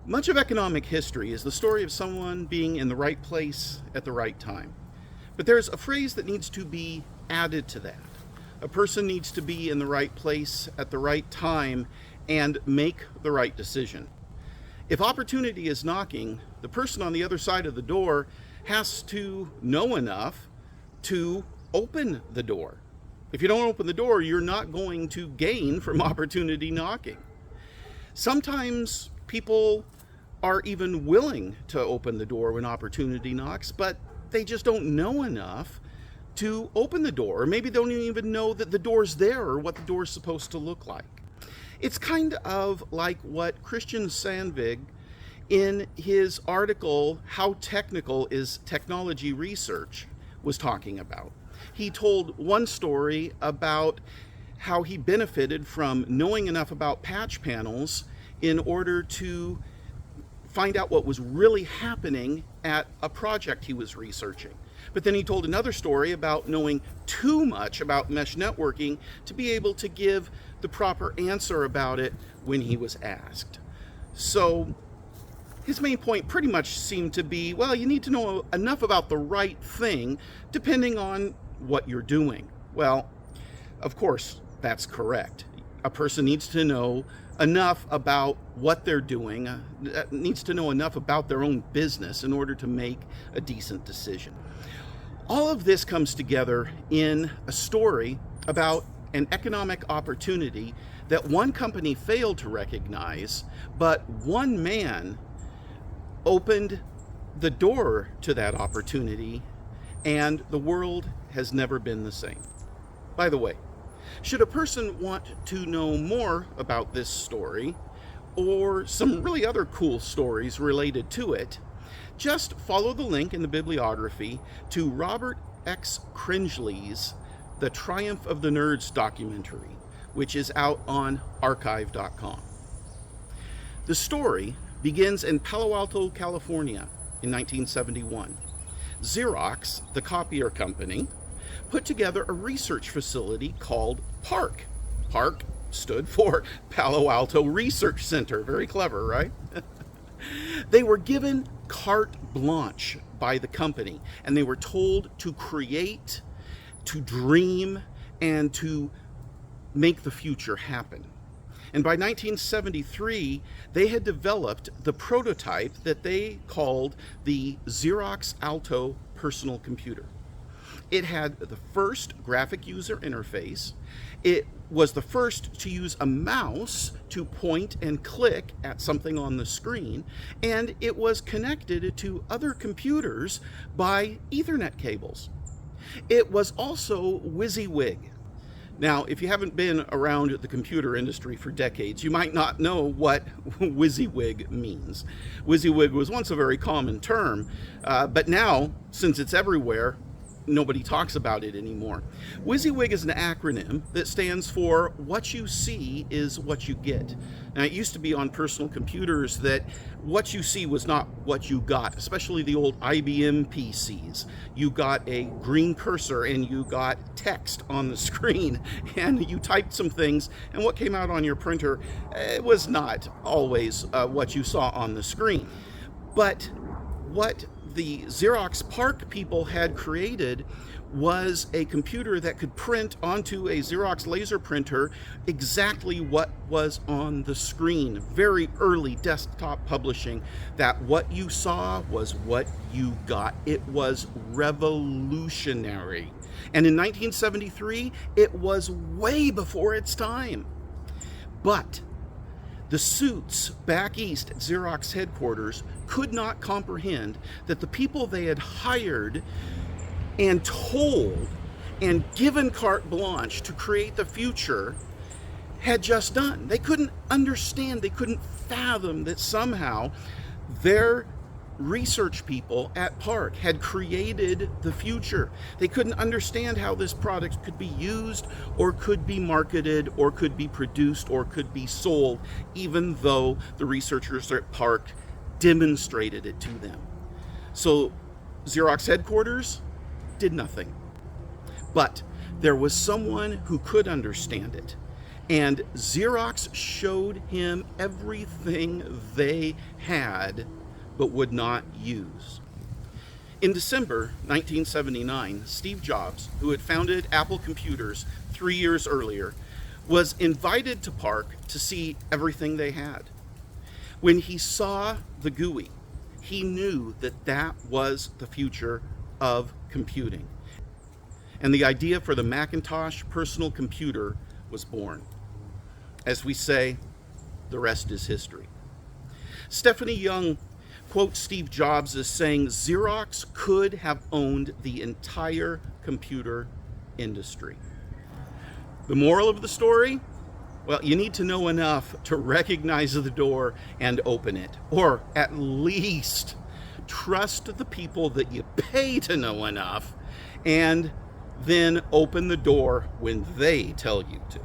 Much of economic history is the story of someone being in the right place at the right time. But there's a phrase that needs to be added to that. A person needs to be in the right place at the right time and make the right decision. If opportunity is knocking, the person on the other side of the door has to know enough to open the door. If you don't open the door, you're not going to gain from opportunity knocking. Sometimes people are even willing to open the door when opportunity knocks, but they just don't know enough to open the door, or maybe they don't even know that the door's there or what the door's supposed to look like. It's kind of like what Christian Sandvig, in his article, How Technical is Technology Research, was talking about. He told one story about how he benefited from knowing enough about patch panels in order to find out what was really happening at a project he was researching. But then he told another story about knowing too much about mesh networking to be able to give the proper answer about it when he was asked. So his main point pretty much seemed to be, well, you need to know enough about the right thing depending on what you're doing. Well, of course, that's correct. A person needs to know enough about what they're doing, needs to know enough about their own business in order to make a decent decision. All of this comes together in a story about an economic opportunity that one company failed to recognize, but one man opened the door to that opportunity, and the world has never been the same. By the way, should a person want to know more about this story, or some really other cool stories related to it, just follow the link in the bibliography to Robert X. Cringely's The Triumph of the Nerds documentary, which is out on archive.com. The story begins in Palo Alto, California in 1971. Xerox, the copier company, put together a research facility called PARC. PARC stood for Palo Alto Research Center. Very clever, right? They were given carte blanche by the company, and they were told to create, to dream, and to make the future happen. And by 1973, they had developed the prototype that they called the Xerox Alto personal computer. It had the first graphic user interface. It was the first to use a mouse to point and click at something on the screen, and it was connected to other computers by Ethernet cables. It was also WYSIWYG. Now, if you haven't been around the computer industry for decades, you might not know what WYSIWYG means. WYSIWYG was once a very common term, but now, since it's everywhere, nobody talks about it anymore. WYSIWYG is an acronym that stands for What You See is What You Get. Now, it used to be on personal computers that what you see was not what you got, especially the old IBM PCs. You got a green cursor and you got text on the screen, and you typed some things, and what came out on your printer was not always what you saw on the screen. But what the Xerox PARC people had created was a computer that could print onto a Xerox laser printer exactly what was on the screen. Very early desktop publishing, that what you saw was what you got. It was revolutionary. And in 1973, it was way before its time. But the suits back east at Xerox headquarters could not comprehend that the people they had hired and told and given carte blanche to create the future had just done. They couldn't understand, they couldn't fathom that somehow their research people at PARC had created the future. They couldn't understand how this product could be used or could be marketed or could be produced or could be sold, even though the researchers at PARC demonstrated it to them. So Xerox headquarters did nothing. But there was someone who could understand it, And Xerox showed him everything they had but would not use. In December 1979, Steve Jobs, who had founded Apple Computers 3 years earlier, was invited to PARC to see everything they had. When he saw the GUI, he knew that that was the future of computing. And the idea for the Macintosh personal computer was born. As we say, the rest is history. Stephanie Young quotes Steve Jobs as saying Xerox could have owned the entire computer industry. The moral of the story? Well, you need to know enough to recognize the door and open it, or at least trust the people that you pay to know enough, and then open the door when they tell you to.